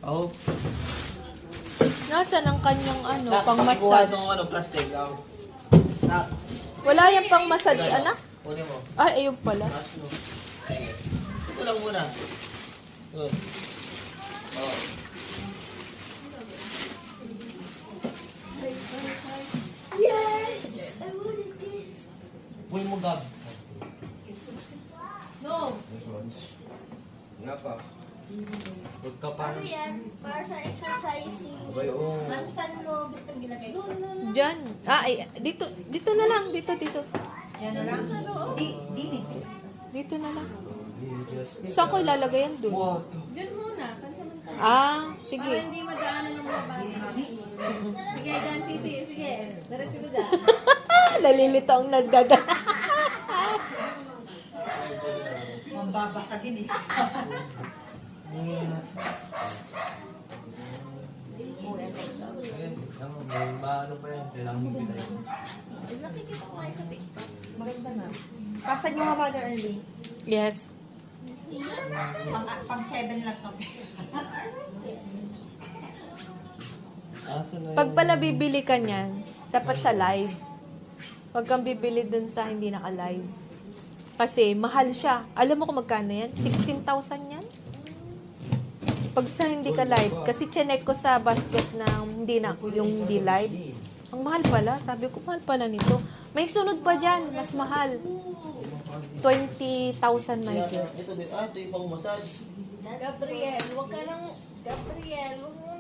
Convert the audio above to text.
Oh. Nasaan ang kanyang Kuha pang-massage? itong plastic. Wala yung pang-massage, anak? Kunin mo. Ay, ayun pala. Taas mo. Ito lang muna. Good. Oh. Yes! I wanted this. Pull mo, Gab. No. Nga pa. Huwag ka pa. Ano yan? Para sa exercising. Abay, oo. Saan mo gusto gilagay? Diyan. Ay, dito. Dito na lang. Dito. Yan na lang. Dini. Dito na lang. Saan ko ilalagay yan doon? What? Diyan muna, pansamantala. Ah, sige. Para hindi madaanan ng mga bata. Sige, Dan, sisi. Sige, diretso ko dyan. Nalilito ang nagdada. Mambabasagin eh. Ayan, may maano pa yan. Kailangan mo kita yun. Nakikita ko kayo sa TikTok. Maganda nga. Pasan nyo nga, Mother Early. Yes. Pang 7 lang to. Asa na Pag pala bibili ka niyan, dapat sa live. Huwag kang bibili dun sa hindi naka-live. Kasi mahal siya. Alam mo kung magkano yan? 16,000 yan? Pag sa hindi ka live. Kasi chinek ko sa basket na yung hindi live. Ang mahal pala. Sabi ko, mahal pala nito. May sunod pa dyan. Mas mahal. 20,000 may Ito, ito yung pang massage. Gabriel, huwag ka lang... Gabriel, huwag mo